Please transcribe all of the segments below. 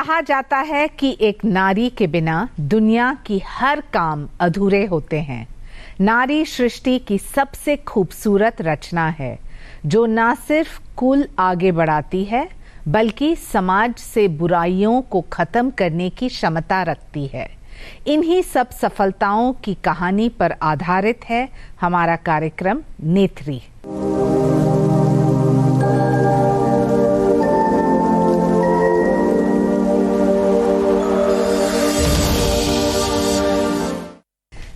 कहा जाता है कि एक नारी के बिना दुनिया की हर काम अधूरे होते हैं। नारी सृष्टि की सबसे खूबसूरत रचना है जो न सिर्फ कुल आगे बढ़ाती है बल्कि समाज से बुराइयों को खत्म करने की क्षमता रखती है। इन्हीं सब सफलताओं की कहानी पर आधारित है हमारा कार्यक्रम नेत्री।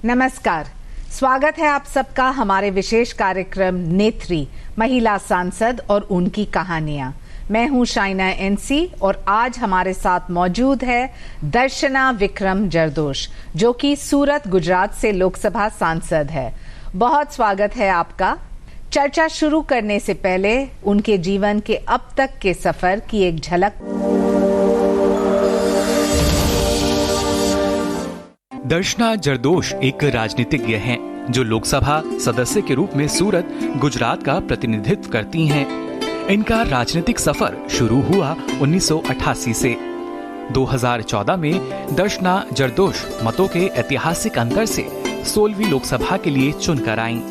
नमस्कार, स्वागत है आप सबका हमारे विशेष कार्यक्रम नेत्री, महिला सांसद और उनकी कहानियां। मैं हूं शाइना एनसी और आज हमारे साथ मौजूद है दर्शना विक्रम जरदोश, जो कि सूरत, गुजरात से लोकसभा सांसद है। बहुत स्वागत है आपका। चर्चा शुरू करने से पहले उनके जीवन के अब तक के सफर की एक झलक। दर्शना जरदोश एक राजनीतिज्ञ हैं जो लोकसभा सदस्य के रूप में सूरत, गुजरात का प्रतिनिधित्व करती हैं। इनका राजनीतिक सफर शुरू हुआ 1988 से। 2014 में दर्शना जरदोश मतों के ऐतिहासिक अंतर से 16वीं लोकसभा के लिए चुनकर आईं।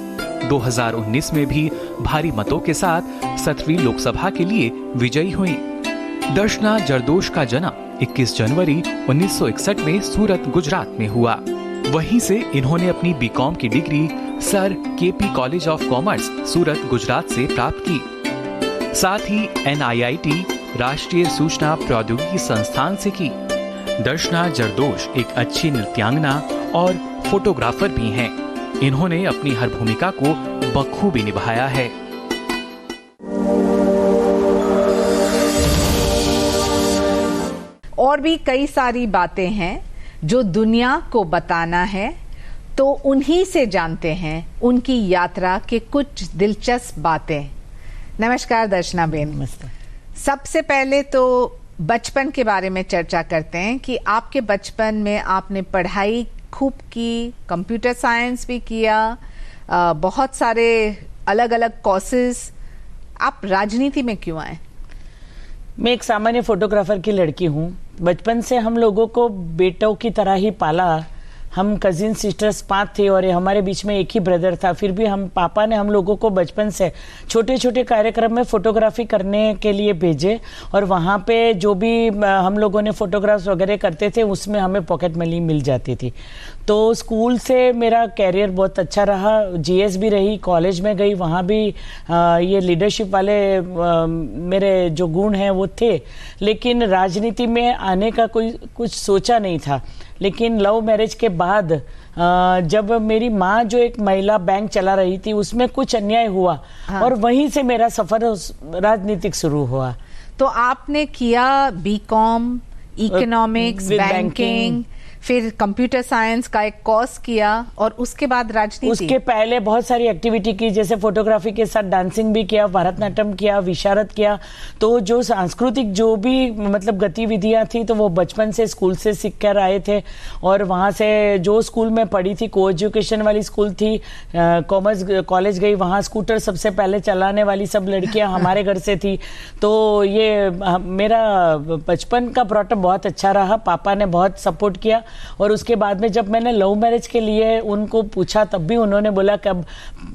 2019 में भी भारी मतों के साथ 7वीं लोकसभा के लिए विजयी हुईं। दर्शना जरदोश का जन्म 21 जनवरी 1961 में सूरत, गुजरात में हुआ। वहीं से इन्होंने अपनी बीकॉम की degree sir KP college of commerce, Surat, Gujarat से प्राप्त की। साथ ही NIIT राष्ट्रीय सूचना प्रौद्योगिकी संस्थान से की। दर्शना जरदोश एक अच्छी नृत्यांगना और फोटोग्राफर भी हैं। इन्होंने अपनी हर भूमिका को बखूबी निभाया है। और भी कई सारी बातें हैं जो दुनिया को बताना है, तो उन्हीं से जानते हैं उनकी यात्रा के कुछ दिलचस्प बातें। नमस्कार दर्शना बेन। नमस्ते। सबसे पहले तो बचपन के बारे में चर्चा करते हैं कि आपके बचपन में आपने पढ़ाई खूब की, कंप्यूटर साइंस भी किया, बहुत सारे अलग अलग कोर्सेज। आप राजनीति में क्यों आए? मैं एक सामान्य फोटोग्राफर की लड़की हूँ। बचपन से हम लोगों को बेटों की तरह ही पाला। हम कजिन सिस्टर्स 5 थे और हमारे बीच में एक ही ब्रदर था। फिर भी पापा ने हम लोगों को बचपन से छोटे छोटे कार्यक्रम में फोटोग्राफी करने के लिए भेजे और वहाँ पे जो भी हम लोगों ने फोटोग्राफ्स वगैरह करते थे उसमें हमें पॉकेट मनी मिल जाती थी। तो स्कूल से मेरा कैरियर बहुत अच्छा रहा। GS भी रही, कॉलेज में गई, वहाँ भी ये लीडरशिप वाले मेरे जो गुण हैं वो थे। लेकिन राजनीति में आने का कुछ सोचा नहीं था। लेकिन लव मैरिज के बाद जब मेरी माँ जो एक महिला बैंक चला रही थी उसमें कुछ अन्याय हुआ। हाँ। और वहीं से मेरा सफर राजनीतिक शुरू हुआ। तो आपने किया बीकॉम, इकोनॉमिक्स, बैंकिंग, फिर कंप्यूटर साइंस का एक कोर्स किया और उसके बाद राजनीति। उसके पहले बहुत सारी एक्टिविटी की, जैसे फोटोग्राफी के साथ डांसिंग भी किया, भरतनाट्यम किया, विशारद किया। तो जो सांस्कृतिक जो भी मतलब गतिविधियां थी तो वो बचपन से स्कूल से सीख कर आए थे। और वहाँ से जो स्कूल में पढ़ी थी, को एजुकेशन वाली स्कूल थी, कॉमर्स कॉलेज गई, वहाँ स्कूटर सबसे पहले चलाने वाली सब लड़कियां हमारे घर से थी। तो ये मेरा बचपन का ब्रॉटअप बहुत अच्छा रहा। पापा ने बहुत सपोर्ट किया। और उसके बाद में जब मैंने लव मैरिज के लिए उनको पूछा तब भी उन्होंने बोला कि अब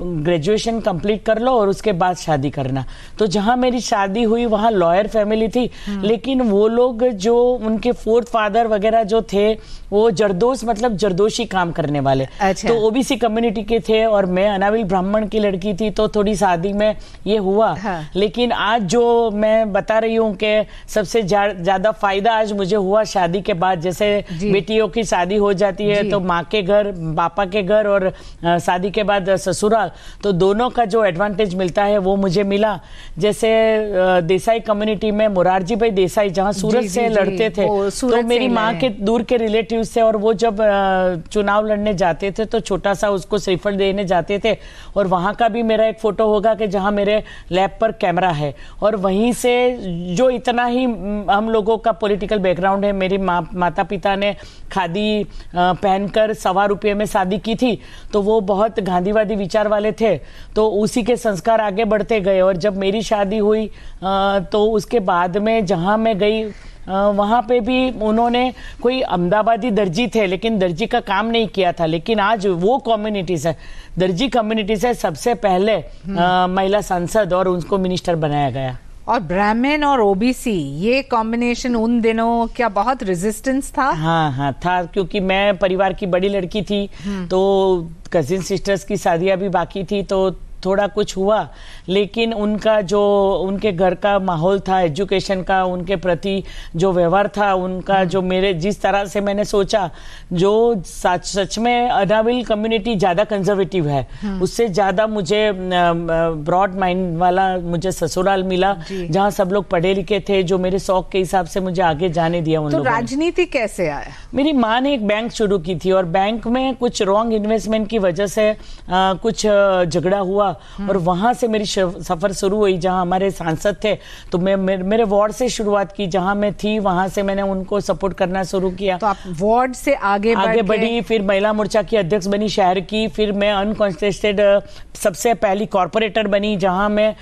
ग्रेजुएशन कंप्लीट कर लो और उसके बाद शादी करना। तो जहां मेरी शादी हुई वहां लॉयर फैमिली थी, लेकिन वो लोग जो उनके फोर्थ फादर वगैरह जो थे वो जरदोश मतलब जरदोशी काम करने वाले। अच्छा। तो OBC कम्युनिटी के थे और मैं अनाविल ब्राह्मण की लड़की थी, तो थोड़ी शादी में ये हुआ। हाँ। लेकिन आज जो मैं बता रही हूँ कि सबसे ज्यादा फायदा आज मुझे हुआ शादी के बाद। जैसे बेटियों की शादी हो जाती है तो माँ के घर, पापा के घर और शादी के बाद ससुराल, तो दोनों का जो एडवांटेज मिलता है वो मुझे मिला। जैसे देसाई कम्युनिटी में मोरारजी भाई देसाई जहाँ सूरत से लड़ते थे, तो मेरी माँ के दूर के रिलेटिव से, और वो जब चुनाव लड़ने जाते थे तो छोटा सा उसको श्रीफल देने जाते थे। और वहां का भी मेरा एक फोटो होगा कि जहां मेरे लैब पर कैमरा है। और वहीं से जो इतना ही हम लोगों का पॉलिटिकल बैकग्राउंड है, मेरी माता पिता ने खादी पहनकर 1.25 रुपये में शादी की थी, तो वो बहुत गांधीवादी विचार वाले थे, तो उसी के संस्कार आगे बढ़ते गए। और जब मेरी शादी हुई तो उसके बाद में जहाँ मैं गई वहाँ पे भी उन्होंने, कोई अहमदाबादी दर्जी थे लेकिन दर्जी का काम नहीं किया था, लेकिन आज वो कम्युनिटीज है, दर्जी कम्युनिटी से सबसे पहले महिला सांसद और उनको मिनिस्टर बनाया गया। और ब्राह्मण और ओबीसी ये कॉम्बिनेशन उन दिनों क्या बहुत रेजिस्टेंस था? हाँ था, क्योंकि मैं परिवार की बड़ी लड़की थी, तो कजिन सिस्टर्स की शादियां भी बाकी थी, तो थोड़ा कुछ हुआ, लेकिन उनका जो उनके घर का माहौल था, एजुकेशन का, उनके प्रति जो व्यवहार था उनका, जो मेरे जिस तरह से मैंने सोचा, जो सच में अनाविल कम्युनिटी ज्यादा कंजर्वेटिव है, उससे ज्यादा मुझे ब्रॉड माइंड वाला मुझे ससुराल मिला, जहाँ सब लोग पढ़े लिखे थे, जो मेरे शौक के हिसाब से मुझे आगे जाने दिया उन लोगों ने। तो राजनीति कैसे आया? मेरी माँ ने एक बैंक शुरू की थी और बैंक में कुछ रॉन्ग इन्वेस्टमेंट की वजह से कुछ झगड़ा हुआ और वहां से मेरी सफर शुरू हुई। जहां हमारे सांसद थे तो मैं मेरे वार्ड से शुरुआत की, जहां मैं थी वहां से मैंने उनको सपोर्ट करना शुरू किया। तो आप वार्ड से आगे बढ़ी, फिर महिला मोर्चा की अध्यक्ष बनी शहर की, फिर मैं अनकॉन्टेस्टेड सबसे पहली कॉर्पोरेटर बनी, जहां मैं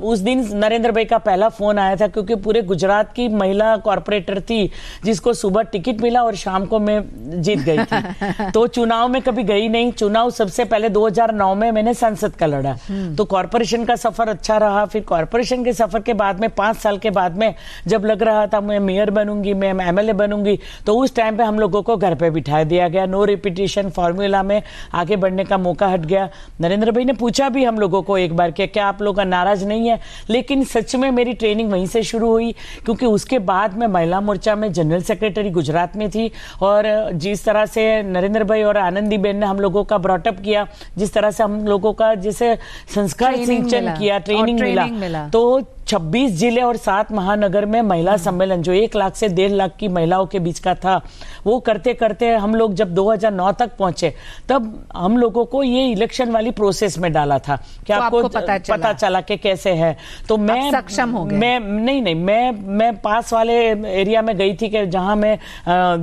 उस दिन नरेंद्र भाई का पहला फोन आया था, क्योंकि पूरे गुजरात की महिला कॉर्पोरेटर थी जिसको सुबह टिकट मिला और शाम को मैं जीत गई थी। तो चुनाव में कभी गई नहीं, चुनाव सबसे पहले 2009 में मैंने संसद का लड़ा। तो कॉर्पोरेशन का सफर अच्छा रहा। फिर कॉर्पोरेशन के सफर के बाद में 5 साल के बाद में जब लग रहा था मैं मेयर बनूंगी, मैं एमएलए बनूंगी, तो उस टाइम पे हम लोगों को घर पे बिठा दिया गया। नो रिपीटिशन फॉर्मूला में आगे बढ़ने का मौका हट गया। नरेंद्र भाई ने पूछा भी हम लोगों को एक बार कि क्या आप लोग नाराज नहीं है, लेकिन सच में मेरी ट्रेनिंग वहीं से शुरू हुई, क्योंकि उसके बाद में महिला मोर्चा में जनरल सेक्रेटरी गुजरात में थी। और जिस तरह से नरेंद्र भाई और आनंदी बेन ने हम लोगों का ब्रॉटअप किया, जिस तरह से हम लोगों का जैसे संस्कार सिंचन किया, ट्रेनिंग मिला, तो 26 जिले और 7 महानगर में महिला सम्मेलन जो 1 लाख से 1.5 लाख की महिलाओं के बीच का था, वो करते करते हम लोग जब 2009 तक पहुंचे, तब हम लोगों को ये इलेक्शन वाली प्रोसेस में डाला था कि तो आपको पता चला कि कैसे है। तो मैं सक्षम हो गए। मैं पास वाले एरिया में गई थी कि जहां मैं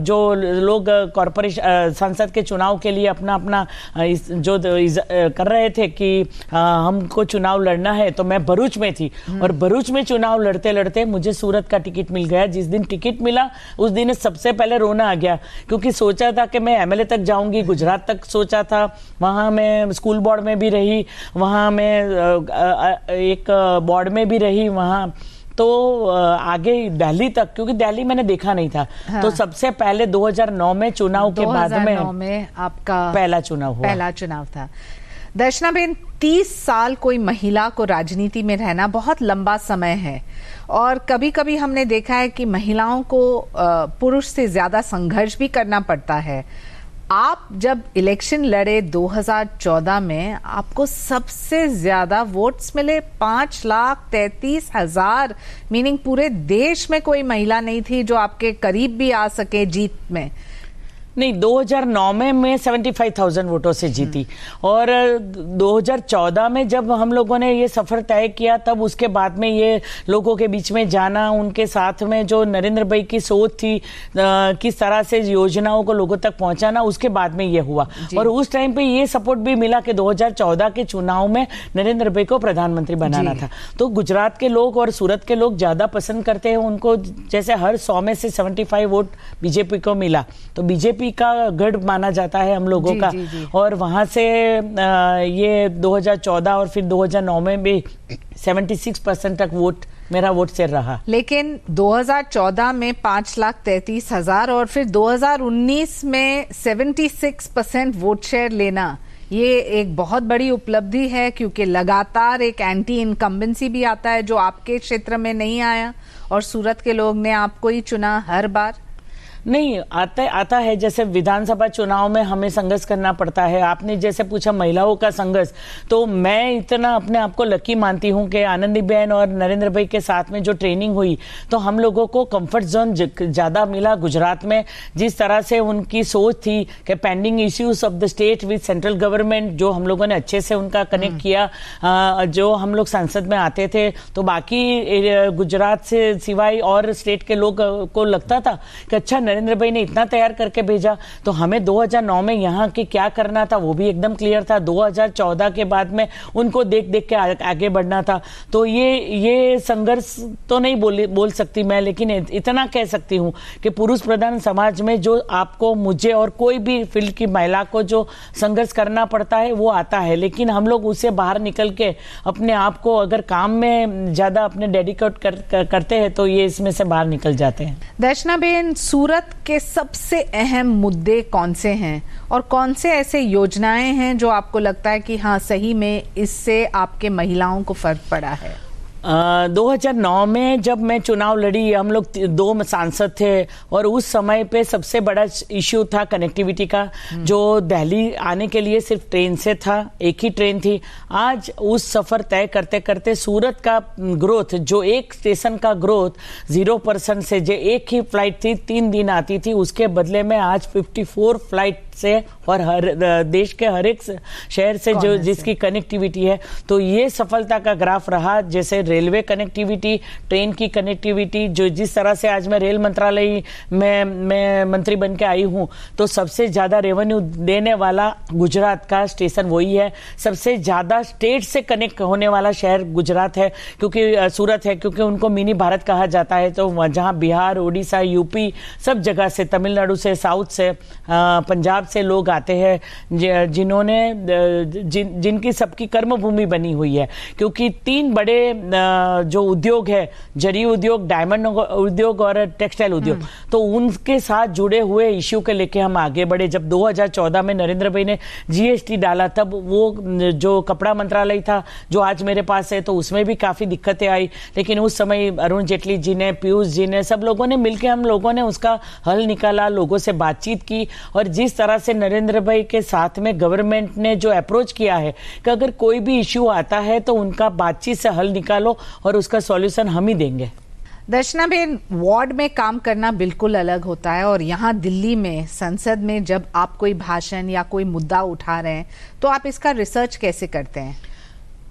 जो लोग कॉर्पोरेशन संसद के चुनाव के लिए अपना जो कर रहे थे कि हमको चुनाव लड़ना है, तो मैं भरूच में थी और भरूच में चुनाव लड़ते लड़ते मुझे सूरत का टिकट मिल गया। जिस दिन टिकट मिला उस दिन सबसे पहले रोना आ गया, क्योंकि सोचा था कि मैं एमएलए तक जाऊंगी, गुजरात तक सोचा था, वहां मैं स्कूल बोर्ड में भी रही, वहां मैं एक बोर्ड में भी रही, वहां तो आगे दिल्ली तक, क्योंकि दिल्ली मैंने देखा नहीं था। हाँ। तो सबसे पहले 2009 में चुनाव के बाद में आपका पहला चुनाव था। दर्शना बेन, 30 साल कोई महिला को राजनीति में रहना बहुत लंबा समय है, और कभी कभी हमने देखा है कि महिलाओं को पुरुष से ज्यादा संघर्ष भी करना पड़ता है। आप जब इलेक्शन लड़े 2014 में, आपको सबसे ज्यादा वोट्स मिले 5,33,000, मीनिंग पूरे देश में कोई महिला नहीं थी जो आपके करीब भी आ सके जीत में। नहीं, 2009 में मैं 75,000 वोटों से जीती, और 2014 में जब हम लोगों ने ये सफर तय किया, तब उसके बाद में ये लोगों के बीच में जाना, उनके साथ में जो नरेंद्र भाई की सोच थी किस तरह से योजनाओं को लोगों तक पहुंचाना, उसके बाद में ये हुआ। और उस टाइम पे ये सपोर्ट भी मिला कि 2014 के चुनाव में नरेंद्र भाई को प्रधानमंत्री बनाना था। तो गुजरात के लोग और सूरत के लोग ज्यादा पसंद करते हैं उनको। जैसे हर 100 में से 75 वोट बीजेपी को मिला, तो बीजेपी का गढ़ माना जाता है हम लोगों का। और वहां से ये 2014 और फिर 2009 में भी 76% तक मेरा वोट शेयर रहा। लेकिन 2014 में 5,33,000 और फिर 2019 में 76% वोट शेयर लेना, ये एक बहुत बड़ी उपलब्धि है, क्योंकि लगातार एक एंटी इनकम्बेंसी भी आता है जो आपके क्षेत्र में नहीं आया, और सूरत के लोग ने आपको ही चुना हर बार। नहीं, आता है। जैसे विधानसभा चुनाव में हमें संघर्ष करना पड़ता है। आपने जैसे पूछा महिलाओं का संघर्ष, तो मैं इतना अपने आप को लकी मानती हूं कि आनंदीबेन और नरेंद्र भाई के साथ में जो ट्रेनिंग हुई, तो हम लोगों को कंफर्ट जोन ज्यादा मिला गुजरात में। जिस तरह से उनकी सोच थी कि pending issues of the state with central government, जो हम लोगों ने अच्छे से उनका कनेक्ट किया। जो हम लोग संसद में आते थे, तो बाकी गुजरात से सिवाय और स्टेट के लोग को लगता था कि अच्छा नरेंद्र भाई ने इतना तैयार करके भेजा, तो हमें 2009 में यहाँ के क्या करना था वो भी एकदम क्लियर था। 2014 के बाद में उनको देख देख के आगे बढ़ना था। तो ये संघर्ष तो नहीं बोल सकती मैं, लेकिन इतना कह सकती हूँ कि पुरुष प्रधान समाज में जो आपको, मुझे और कोई भी फील्ड की महिला को जो संघर्ष करना पड़ता है वो आता है, लेकिन हम लोग उससे बाहर निकल के अपने आप को अगर काम में ज्यादा अपने डेडिकेट करते हैं तो ये इसमें से बाहर निकल जाते हैं। दर्शना बेन, सूरत के सबसे अहम मुद्दे कौन से हैं और कौन से ऐसे योजनाएं हैं जो आपको लगता है कि हाँ सही में इससे आपके महिलाओं को फर्क पड़ा है? 2009 में जब मैं चुनाव लड़ी, हम लोग 2 सांसद थे और उस समय पे सबसे बड़ा इश्यू था कनेक्टिविटी का, जो दिल्ली आने के लिए सिर्फ ट्रेन से था, एक ही ट्रेन थी। आज उस सफर तय करते करते सूरत का ग्रोथ, जो एक स्टेशन का ग्रोथ 0% से, जो एक ही फ्लाइट थी 3 दिन आती थी, उसके बदले में आज 54 फ्लाइट से और हर देश के हर एक शहर से जो जिसकी कनेक्टिविटी है, तो ये सफलता का ग्राफ रहा। जैसे रेलवे कनेक्टिविटी, ट्रेन की कनेक्टिविटी, जो जिस तरह से आज मैं रेल मंत्रालय में मैं मंत्री बन के आई हूं, तो सबसे ज्यादा रेवेन्यू देने वाला गुजरात का स्टेशन वही है। सबसे ज्यादा स्टेट से कनेक्ट होने वाला शहर गुजरात है, क्योंकि सूरत है, क्योंकि उनको मिनी भारत कहा जाता है। तो जहां बिहार, उड़ीसा, यूपी सब जगह से, तमिलनाडु से, साउथ से, पंजाब से लोग आते हैं, जिन्होंने जिनकी सबकी कर्मभूमि बनी हुई है। क्योंकि 3 बड़े जो उद्योग है, जरी उद्योग, डायमंड उद्योग और टेक्सटाइल उद्योग, तो उनके साथ जुड़े हुए इश्यू के लेके हम आगे बढ़े। जब 2014 में नरेंद्र भाई ने जीएसटी डाला, तब वो जो कपड़ा मंत्रालय था जो आज मेरे पास है, तो उसमें भी काफी दिक्कतें आई, लेकिन उस समय अरुण जेटली जी ने, पीयूष जी ने, सब लोगों ने मिलकर हम लोगों ने उसका हल निकाला, लोगों से बातचीत की। और जिस तरह से नरेंद्र भाई के साथ में गवर्नमेंट ने जो अप्रोच किया है कि अगर कोई भी इश्यू आता है तो उनका बातचीत से हल निकालो और उसका सॉल्यूशन हम ही देंगे। दर्शना बेन, वार्ड में काम करना बिल्कुल अलग होता है और यहाँ दिल्ली में संसद में जब आप कोई भाषण या कोई मुद्दा उठा रहे हैं तो आप इसका रिसर्च कैसे करते हैं?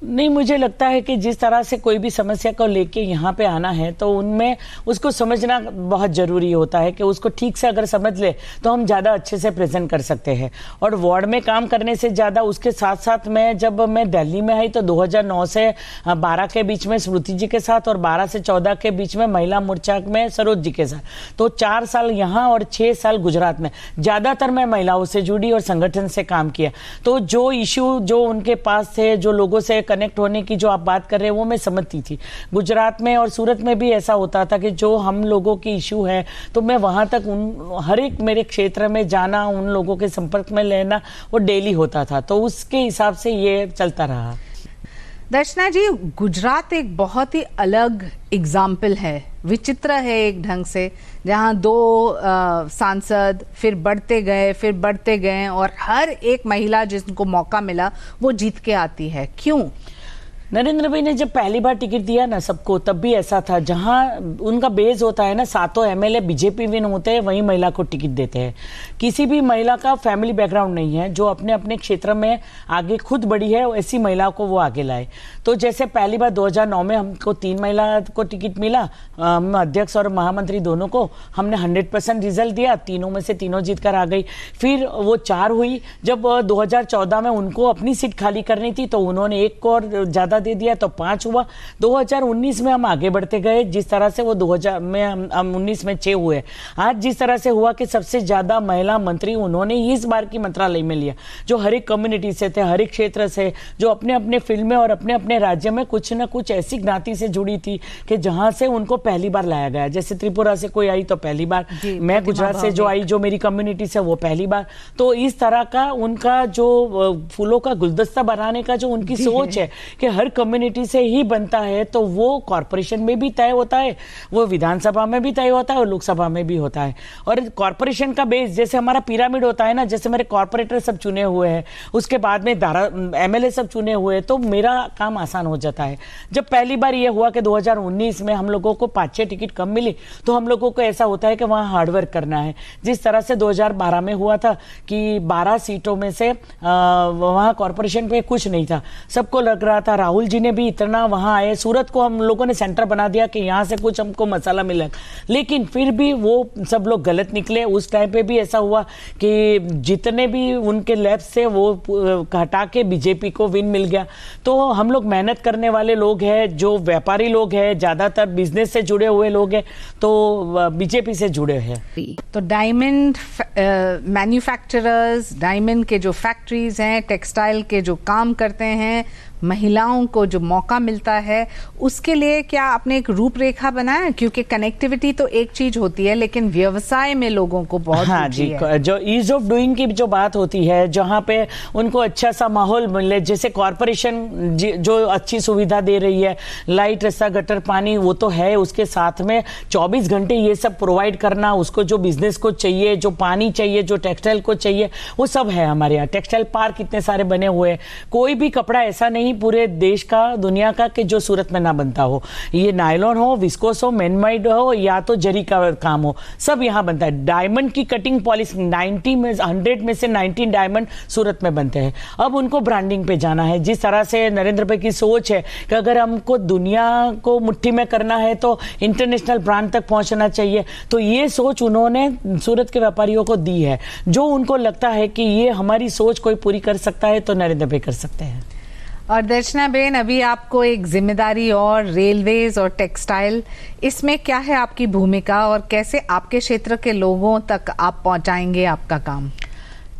नहीं, मुझे लगता है कि जिस तरह से कोई भी समस्या को लेके यहाँ पे आना है तो उनमें उसको समझना बहुत जरूरी होता है कि उसको ठीक से अगर समझ ले तो हम ज़्यादा अच्छे से प्रेजेंट कर सकते हैं। और वार्ड में काम करने से ज़्यादा उसके साथ साथ जब मैं दिल्ली में आई तो 2009 से 12 के बीच में स्मृति जी के साथ और 12 से 14 के बीच में महिला मोर्चा में सरोज जी के साथ, तो 4 साल यहाँ और 6 साल गुजरात में ज़्यादातर मैं महिलाओं से जुड़ी और संगठन से काम किया। तो जो इश्यू जो उनके पास थे, जो लोगों से कनेक्ट होने की जो आप बात कर रहे हैं, वो मैं समझती थी। गुजरात में और सूरत में भी ऐसा होता था कि जो हम लोगों की इश्यू है तो मैं वहां तक हर एक मेरे क्षेत्र में जाना, उन लोगों के संपर्क में लेना, वो डेली होता था। तो उसके हिसाब से ये चलता रहा। दर्शना जी, गुजरात एक बहुत ही अलग एग्जाम्पल है, विचित्र है एक ढंग से, जहां 2 सांसद फिर बढ़ते गए और हर एक महिला जिनको मौका मिला वो जीत के आती है। क्यों? नरेंद्र भाई ने जब पहली बार टिकट दिया ना सबको, तब भी ऐसा था, जहां उनका बेस होता है ना, 7 एमएलए बीजेपी विन होते हैं, वहीं महिला को टिकट देते हैं। किसी भी महिला का फैमिली बैकग्राउंड नहीं है, जो अपने अपने क्षेत्र में आगे खुद बढ़ी है, ऐसी महिला को वो आगे लाए। तो जैसे पहली बार 2009 में हमको 3 महिला को टिकट मिला, अध्यक्ष और महामंत्री दोनों को, हमने 100% रिजल्ट दिया, तीनों में से तीनों जीत कर आ गई। फिर वो 4 हुई। जब 2014 में उनको अपनी सीट खाली करनी थी तो उन्होंने 1 को और ज्यादा दे दिया, तो 5 हुआ। 2019 में हम आगे बढ़ते गए, जिस तरह से वो 2000 में हम 19 में 6 हुए। आज जिस तरह से हुआ कि सबसे ज्यादा महिला मंत्री उन्होंने ही इस बार की मंत्रालय में लिया, जो हर एक कम्युनिटी से थे, हर एक क्षेत्र से, जो अपने अपने फील्ड में और अपने अपने राज्य में कुछ न कुछ ऐसी ज्ञाति से जुड़ी थी कि जहां से उनको पहली बार लाया गया। जैसे त्रिपुरा से कोई आई तो पहली बार, मैं गुजरात से जो आई, जो मेरी कम्युनिटी से, वो पहली बार। तो इस तरह का उनका जो फूलों का गुलदस्ता बनाने का जो उनकी सोच है कि हर कम्युनिटी से ही बनता है, तो वो कॉर्पोरेशन में भी तय होता है, वो विधानसभा में भी तय होता है और लोकसभा में भी होता है। और कॉर्पोरेशन का बेस जैसे हमारा पिरामिड होता है ना, जैसे मेरे कॉर्पोरेटर सब चुने हुए हैं, उसके बाद में एमएलए सब चुने हुए हैं, तो मेरा काम आसान हो जाता है। जब पहली बार ये हुआ कि 2019 में हम लोगों को 5-6 टिकट कम मिली, तो हम लोगों को ऐसा होता है कि वहां हार्डवर्क करना है। जिस तरह से 2012 में हुआ था कि 12 सीटों में से वहां कॉर्पोरेशन पे कुछ नहीं था, सबको लग रहा था राहुल राहुल जी ने भी इतना वहां आए, सूरत को हम लोगों ने सेंटर बना दिया कि यहाँ से कुछ हमको मसाला मिले, लेकिन फिर भी वो सब लोग गलत निकले। उस टाइम पे भी ऐसा हुआ कि जितने भी उनके लैब्स से वो हटा के बीजेपी को विन मिल गया। तो हम लोग मेहनत करने वाले लोग हैं, जो व्यापारी लोग हैं, ज्यादातर बिजनेस से जुड़े हुए लोग हैं, तो बीजेपी से जुड़े हैं। तो डायमंड मैन्युफैक्चरर्स, डायमंड के जो फैक्ट्रीज हैं, टेक्सटाइल के जो काम करते हैं, महिलाओं को जो मौका मिलता है, उसके लिए क्या आपने एक रूपरेखा बनाया? क्योंकि कनेक्टिविटी तो एक चीज होती है, लेकिन व्यवसाय में लोगों को बहुत हाँ जी है। जो ईज ऑफ डूइंग की जो बात होती है, जहाँ पे उनको अच्छा सा माहौल मिले, जैसे कॉरपोरेशन जो अच्छी सुविधा दे रही है, लाइट, रास्ता, गटर, पानी, वो तो है, उसके साथ में 24 घंटे ये सब प्रोवाइड करना, उसको जो बिजनेस को चाहिए, जो पानी चाहिए, जो टेक्सटाइल को चाहिए, वो सब है हमारे यहाँ। टेक्सटाइल पार्क इतने सारे बने हुए हैं, कोई भी कपड़ा ऐसा नहीं पूरे देश का, दुनिया का, कि जो सूरत में ना बनता हो। ये नायलॉन हो, विस्कोस हो, मैनमेड हो, या तो जरी का काम हो, सब यहाँ बनता है। डायमंड की कटिंग पॉलिश 100 में से 19 डायमंड सूरत में बनते हैं। अब उनको ब्रांडिंग पे जाना है। जिस तरह से नरेंद्र भाई की सोच है कि अगर हमको दुनिया को मुट्ठी में करना है तो इंटरनेशनल ब्रांड तक पहुंचना चाहिए, तो ये सोच उन्होंने सूरत के व्यापारियों को दी है। जो उनको लगता है कि ये हमारी सोच कोई पूरी कर सकता है, तो नरेंद्र भाई कर सकते हैं। और दर्शना बेन, अभी आपको एक जिम्मेदारी और रेलवेज और टेक्सटाइल, इसमें क्या है आपकी भूमिका और कैसे आपके क्षेत्र के लोगों तक आप पहुंचाएंगे आपका काम?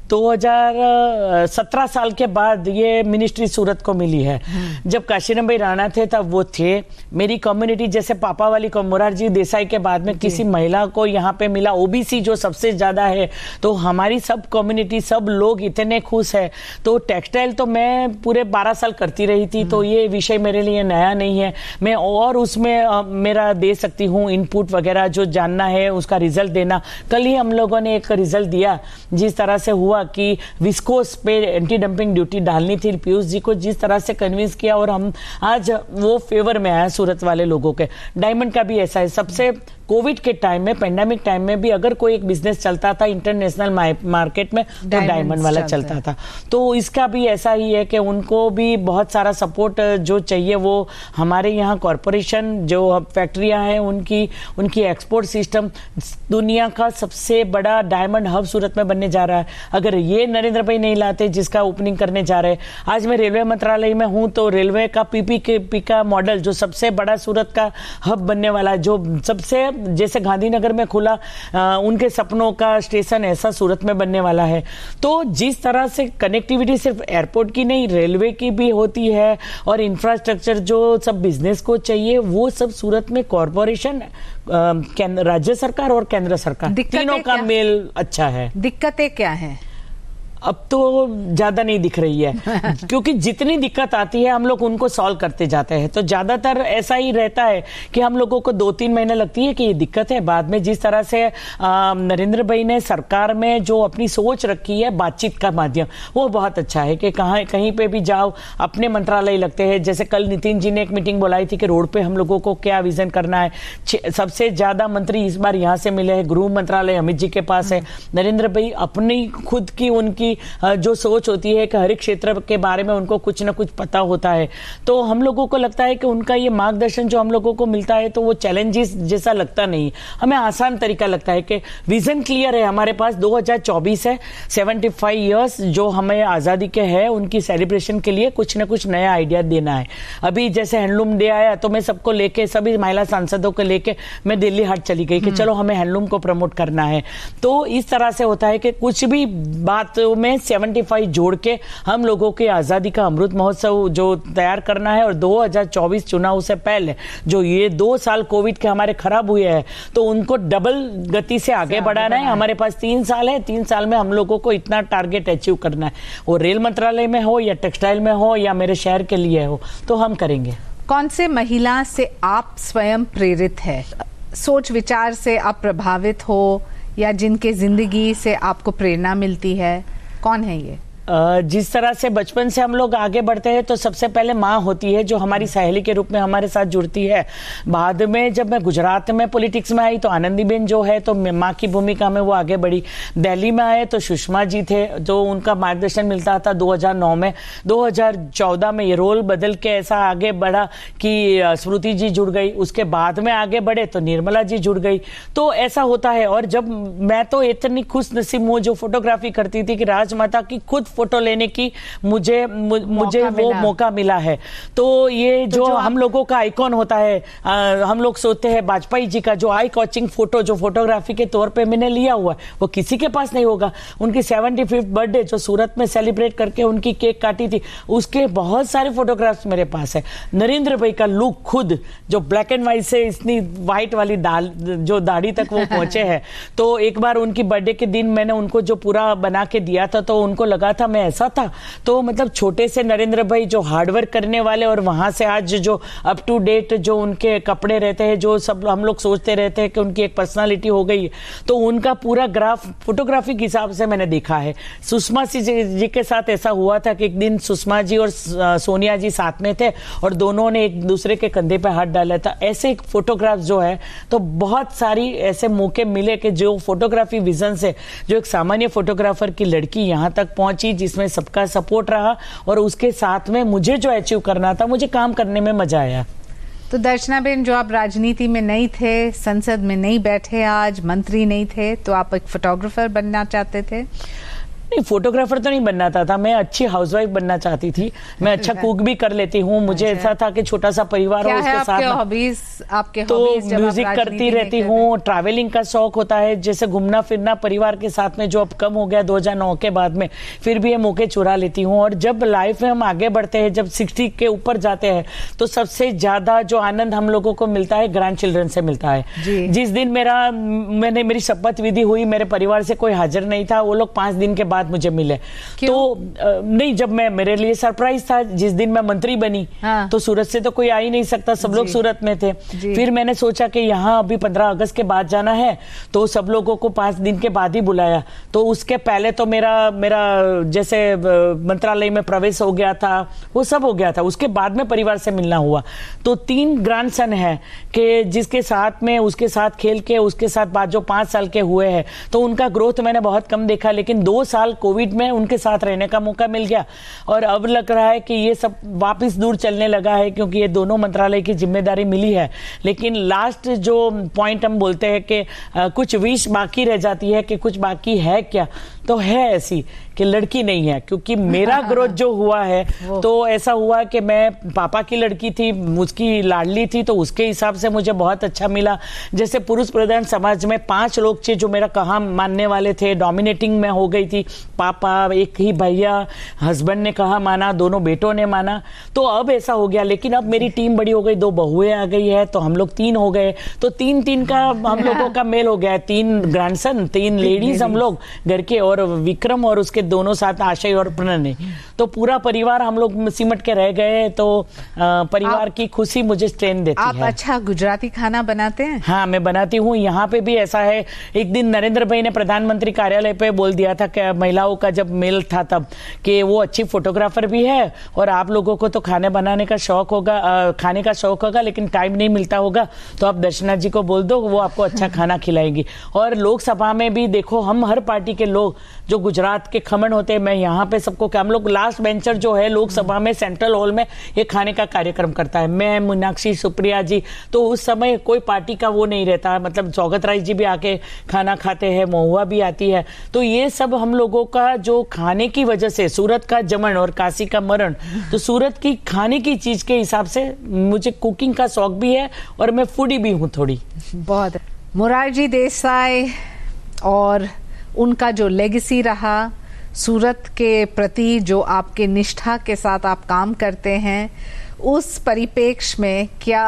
2017 साल के बाद ये मिनिस्ट्री सूरत को मिली है। जब काशीराम भाई राणा थे तब वो थे। मेरी कम्युनिटी, जैसे पापा वाली मोरारजी देसाई के बाद में किसी महिला को यहाँ पे मिला, ओबीसी जो सबसे ज्यादा है, तो हमारी सब कम्युनिटी, सब लोग इतने खुश है। तो टेक्सटाइल तो मैं पूरे 12 साल करती रही थी, तो ये विषय मेरे लिए नया नहीं है। मैं और उसमें मेरा दे सकती हूँ इनपुट वगैरह, जो जानना है उसका रिजल्ट देना। कल ही हम लोगों ने एक रिजल्ट दिया, जिस तरह से हुआ कि विस्कोस पे एंटी डंपिंग ड्यूटी डालनी थी, पीयूष जी को जिस तरह से कन्विंस किया, और हम आज वो फेवर में आया सूरत वाले लोगों के। डायमंड का भी ऐसा है। सबसे कोविड के टाइम में, पेंडेमिक टाइम में भी अगर कोई एक बिजनेस चलता था इंटरनेशनल मार्केट में, तो डायमंड वाला चलता था। तो इसका भी ऐसा ही है कि उनको भी बहुत सारा सपोर्ट जो चाहिए वो हमारे यहाँ कॉरपोरेशन, जो फैक्ट्रियां हैं, उनकी एक्सपोर्ट सिस्टम, दुनिया का सबसे बड़ा डायमंड हब सूरत में बनने जा रहा है। अगर ये नरेंद्र भाई नहीं लाते, जिसका ओपनिंग करने जा रहे हैं, आज मैं रेलवे मंत्रालय में हूं, तो रेलवे का पीपीपी का मॉडल, जो सबसे बड़ा सूरत का हब बनने वाला है, जो सबसे, जैसे गांधीनगर में खुला उनके सपनों का स्टेशन, ऐसा सूरत में बनने वाला है। तो जिस तरह से कनेक्टिविटी सिर्फ एयरपोर्ट की नहीं, रेलवे की भी होती है, और इंफ्रास्ट्रक्चर जो सब बिजनेस को चाहिए, वो सब सूरत में कॉरपोरेशन, राज्य सरकार और केंद्र सरकार, तीनों का मेल अच्छा है। दिक्कतें क्या है? अब तो ज्यादा नहीं दिख रही है क्योंकि जितनी दिक्कत आती है हम लोग उनको सॉल्व करते जाते हैं। तो ज्यादातर ऐसा ही रहता है कि हम लोगों को 2-3 महीने लगती है कि ये दिक्कत है। बाद में जिस तरह से नरेंद्र भाई ने सरकार में जो अपनी सोच रखी है बातचीत का माध्यम, वो बहुत अच्छा है कि कहीं पे भी जाओ अपने मंत्रालय लगते हैं। जैसे कल नितिन जी ने एक मीटिंग बुलाई थी कि रोड पे हम लोगों को क्या विजन करना है। सबसे ज्यादा मंत्री इस बार यहाँ से मिले हैं, गृह मंत्रालय अमित जी के पास है। नरेंद्र भाई अपनी खुद की उनकी जो सोच होती है कि हर एक क्षेत्र के बारे में उनको कुछ ना कुछ पता होता है। तो हम लोगों को लगता है कि उनका ये मार्गदर्शन जो हम लोगों को मिलता है, तो वो चैलेंजेस जैसा लगता नहीं, हमें आसान तरीका लगता है कि विजन क्लियर है हमारे पास। 2024 है, 75 ईयर्स जो हमें आजादी के है, उनकी सेलिब्रेशन के लिए कुछ ना कुछ नया आइडिया देना है। अभी जैसे हैंडलूम डे आया तो मैं सबको लेके, सभी महिला सांसदों को लेके मैं दिल्ली हाट चली गई कि चलो हमें हैंडलूम को प्रमोट करना है। तो इस तरह से होता है कि कुछ भी बात में 75 जोड़ के हम लोगों के आजादी का अमृत महोत्सव जो तैयार करना है। और 2024 चुनाव से पहले जो ये 2 साल कोविड के हमारे खराब हुए हैं, तो उनको डबल गति से आगे बढ़ाना है। हमारे पास 3 साल है, 3 साल में हम लोगों को इतना टारगेट अचीव करना है। वो रेल मंत्रालय में हो या टेक्सटाइल में हो या मेरे शहर के लिए हो, तो हम करेंगे। कौन से महिला से आप स्वयं प्रेरित है, सोच विचार से आप प्रभावित हो, या जिनके जिंदगी से आपको प्रेरणा मिलती है, कौन है ये? जिस तरह से बचपन से हम लोग आगे बढ़ते हैं तो सबसे पहले माँ होती है जो हमारी सहेली के रूप में हमारे साथ जुड़ती है। बाद में जब मैं गुजरात में पॉलिटिक्स में आई तो आनंदीबेन जो है तो माँ की भूमिका में वो आगे बढ़ी। दिल्ली में आए तो सुषमा जी थे जो उनका मार्गदर्शन मिलता था 2009 में। 2014 में ये रोल बदल के ऐसा आगे बढ़ा कि स्मृति जी जुड़ गई, उसके बाद में आगे बढ़े तो निर्मला जी जुड़ गई। तो ऐसा होता है। और जब मैं तो इतनी खुश नसीब हूँ जो फोटोग्राफी करती थी कि राजमाता की खुद फोटो लेने की मुझे वो मौका मिला है। तो ये जो हम लोगों का आइकॉन होता है, हम लोग सोचते हैं वाजपेयी जी का जो आई कॉचिंग फोटो जो फोटोग्राफी के तौर पे मैंने लिया हुआ है वो किसी के पास नहीं होगा। उनकी 75th बर्थडे जो सूरत में सेलिब्रेट करके उनकी केक काटी थी उसके बहुत सारे फोटोग्राफ्स मेरे पास है। नरेंद्र भाई का लुक खुद जो ब्लैक एंड व्हाइट से इतनी व्हाइट वाली जो दाढ़ी तक वो पहुंचे हैं। तो एक बार उनकी बर्थडे के दिन मैंने उनको जो पूरा बना के दिया था तो उनको लगा था मैं ऐसा था। तो मतलब छोटे से नरेंद्र भाई जो हार्डवर्क करने वाले और वहां से आज जो अप टू डेट जो उनके कपड़े रहते हैं, जो सब हम लोग सोचते रहते हैं कि उनकी एक पर्सनालिटी हो गई, तो उनका पूरा ग्राफ फोटोग्राफी के हिसाब से मैंने देखा है। सुषमा जी के साथ ऐसा हुआ था कि एक दिन सुषमा जी और सोनिया जी साथ में थे और दोनों ने एक दूसरे के कंधे पे हाथ डाला था। ऐसे एक फोटोग्राफ जो है तो बहुत सारी ऐसे मौके मिले कि जो फोटोग्राफी विजन से जो एक सामान्य फोटोग्राफर की लड़की यहां तक पहुंची जिसमें सबका सपोर्ट रहा और उसके साथ में मुझे जो अचीव करना था मुझे काम करने में मजा आया। तो दर्शना बेन, जो आप राजनीति में नहीं थे, संसद में नहीं बैठे, आज मंत्री नहीं थे, तो आप एक फोटोग्राफर बनना चाहते थे? नहीं, फोटोग्राफर तो नहीं बनना था। मैं अच्छी हाउसवाइफ बनना चाहती थी। मैं अच्छा कुक भी कर लेती हूँ। मुझे ऐसा था कि छोटा सा परिवार हो, उसके साथ आपके तो म्यूजिक करती रहती हूँ। ट्रैवलिंग का शौक होता है, जैसे घूमना फिरना परिवार के साथ में, जो अब कम हो गया 2009 के बाद में, फिर भी ये मौके चुरा लेती हूँ। और जब लाइफ में हम आगे बढ़ते हैं, जब 60 के ऊपर जाते हैं, तो सबसे ज्यादा जो आनंद हम लोगों को मिलता है ग्रैंड चिल्ड्रन से मिलता है। जिस दिन मेरी शपथ विधि हुई, मेरे परिवार से कोई हाजिर नहीं था, वो लोग 5 दिन के बाद मुझे मिले। तो नहीं, जब मेरे लिए सरप्राइज था जिस दिन मैं मंत्री बनी। तो सूरत से तो कोई आ ही नहीं सकता, सब लोग सूरत में थे। फिर मैंने सोचा कि यहाँ अभी 15 अगस्त के बाद जाना है, तो सब लोगों को 5 दिन के बाद ही बुलाया। तो उसके पहले तो मेरा जैसे मंत्रालय में प्रवेश हो गया था, वो सब हो गया था। उसके बाद में परिवार से मिलना हुआ। तो 3 ग्रैंडसन है कि जिसके साथ में उसके साथ खेल के उसके साथ बाद जो 5 साल के हुए हैं, तो उनका ग्रोथ मैंने बहुत कम देखा। लेकिन 2 साल कोविड में उनके साथ रहने का मौका मिल गया और अब लग रहा है कि ये सब वापस दूर चलने लगा है, क्योंकि ये दोनों मंत्रालय की जिम्मेदारी मिली है। लेकिन लास्ट जो पॉइंट हम बोलते हैं कि कुछ विश बाकी रह जाती है कि कुछ बाकी है क्या, तो है ऐसी कि लड़की नहीं है। क्योंकि मेरा ग्रोथ जो हुआ है तो ऐसा हुआ कि मैं पापा की लड़की थी, उसकी लाडली थी, तो उसके हिसाब से मुझे बहुत अच्छा मिला। जैसे पुरुष प्रधान समाज में 5 लोग थे जो मेरा कहा मानने वाले थे, डोमिनेटिंग में हो गई थी। पापा, एक ही भैया, हस्बैंड ने कहा माना, दोनों बेटों ने माना। तो अब ऐसा हो गया। लेकिन अब मेरी टीम बड़ी हो गई, 2 बहुएं आ गई है, तो हम लोग 3 हो गए। तो 3 का हम लोगों का मेल हो गया है। 3 ग्रैंडसन, 3 लेडीज हम लोग घर के, और विक्रम और उसके दोनों साथ आशय और प्रणय। तो पूरा परिवार हम लोग सिमट के रह गए। तो परिवार की खुशी मुझे स्ट्रेन देती है। आप अच्छा गुजराती खाना बनाते हैं? हाँ, मैं बनाती हूँ। यहाँ पे भी ऐसा है, एक दिन नरेंद्र भाई ने प्रधानमंत्री कार्यालय पे बोल दिया था कि महिलाओं का जब मेल था तब, कि वो अच्छी फोटोग्राफर भी है और आप लोगों को तो खाने बनाने का शौक होगा, खाने का शौक होगा, लेकिन टाइम नहीं मिलता होगा, तो आप दर्शना जी को बोल दो, वो आपको अच्छा खाना खिलाएंगी। और लोकसभा में भी देखो, हम हर पार्टी के लोग जो गुजरात के खमन होते हैं, मैं यहाँ पे सबको, हम लोग लास्ट बेंचर जो है लोकसभा में सेंट्रल हॉल में ये खाने का कार्यक्रम करता है। मैं, मीनाक्षी, सुप्रिया जी, तो उस समय कोई पार्टी का वो नहीं रहता, मतलब सौगत राय जी भी आके खाना खाते हैं, महुआ भी आती है। तो ये सब हम लोगों का जो खाने की वजह से, सूरत का जमन और काशी का मरण, तो सूरत की खाने की चीज के हिसाब से मुझे कुकिंग का शौक भी है और मैं फूडी भी हूँ थोड़ी। बहुत। मोरारजी देसाई और उनका जो लेगेसी रहा, सूरत के प्रति जो आपके निष्ठा के साथ आप काम करते हैं, उस परिप्रेक्ष्य में क्या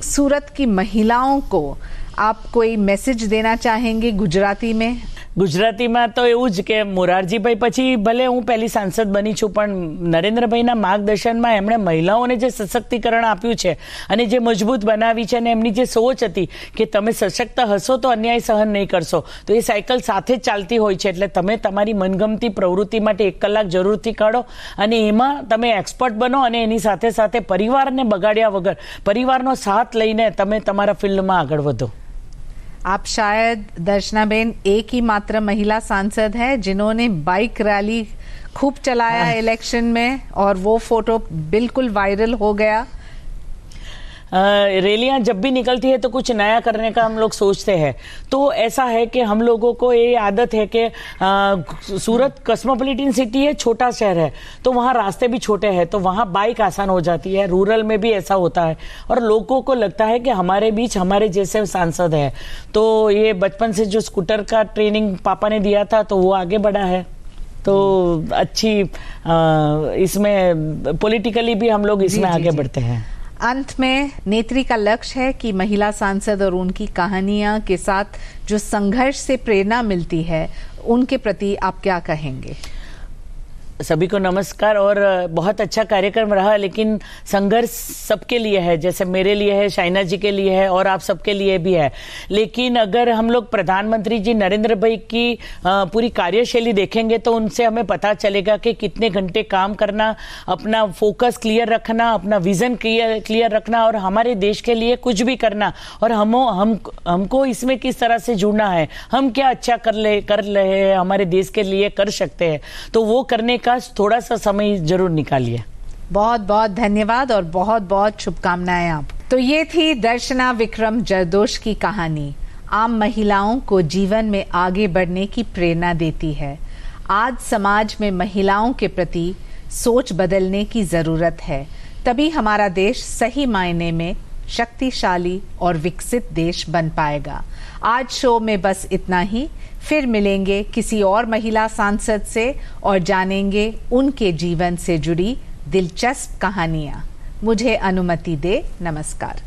सूरत की महिलाओं को आप कोई मैसेज देना चाहेंगे गुजराती में? ગુજરાતીમાં તો એવું જ કે મોરારજીભાઈ પછી ભલે હું પહેલી સાંસદ બની છું, પણ નરેન્દ્રભાઈના માર્ગદર્શનમાં એમણે મહિલાઓને જે સશક્તિકરણ આપ્યું છે અને જે મજબૂત બનાવી છે, અને એમની જે સોચ હતી કે તમે સશક્ત હશો તો અન્યાય સહન નહીં કરશો, તો એ સાયકલ સાથે જ ચાલતી હોય છે. એટલે તમે તમારી મનગમતી પ્રવૃત્તિ માટે 1 કલાક જરૂરથી કાઢો અને એમાં તમે એક્સપર્ટ બનો, અને એની સાથે સાથે પરિવારને બગાડ્યા વગર પરિવારનો સાથ લઈને તમે તમારા ફિલ્ડમાં આગળ વધો. आप शायद दर्शनाबेन एक ही मात्र महिला सांसद है जिन्होंने बाइक रैली खूब चलाया इलेक्शन में, और वो फोटो बिल्कुल वायरल हो गया. रैलियां जब भी निकलती है तो कुछ नया करने का हम लोग सोचते हैं. तो ऐसा है कि हम लोगों को ये आदत है कि सूरत कॉस्मोपॉलिटन सिटी है, छोटा शहर है, तो वहाँ रास्ते भी छोटे हैं, तो वहाँ बाइक आसान हो जाती है. रूरल में भी ऐसा होता है, और लोगों को लगता है कि हमारे बीच हमारे जैसे सांसद है. तो ये बचपन से जो स्कूटर का ट्रेनिंग पापा ने दिया था, तो वो आगे बढ़ा है. तो अच्छी इसमें पॉलिटिकली भी हम लोग इसमें आगे बढ़ते हैं. अंत में नेत्री का लक्ष्य है कि महिला सांसद और उनकी कहानियां के साथ जो संघर्ष से प्रेरणा मिलती है, उनके प्रति आप क्या कहेंगे? सभी को नमस्कार. और बहुत अच्छा कार्यक्रम रहा, लेकिन संघर्ष सबके लिए है, जैसे मेरे लिए है, शाइना जी के लिए है, और आप सबके लिए भी है. लेकिन अगर हम लोग प्रधानमंत्री जी नरेंद्र भाई की पूरी कार्यशैली देखेंगे तो उनसे हमें पता चलेगा कि कितने घंटे काम करना, अपना फोकस क्लियर रखना, अपना विजन क्लियर रखना, और हमारे देश के लिए कुछ भी करना, और हमको इसमें किस तरह से जुड़ना है, हम क्या अच्छा कर रहे हैं, हमारे देश के लिए कर सकते हैं, तो वो करने थोड़ा सा समय जरूर निकालिए. बहुत बहुत धन्यवाद और बहुत बहुत शुभकामनाएं आप. तो ये थी दर्शना विक्रम जरदोश की कहानी. आम महिलाओं को जीवन में आगे बढ़ने की प्रेरणा देती है. आज समाज में महिलाओं के प्रति सोच बदलने की जरूरत है, तभी हमारा देश सही मायने में शक्तिशाली और विकसित देश बन पाएगा. आज शो में बस इतना ही. फिर मिलेंगे किसी और महिला सांसद से और जानेंगे उनके जीवन से जुड़ी दिलचस्प कहानियां. मुझे अनुमति दे. नमस्कार.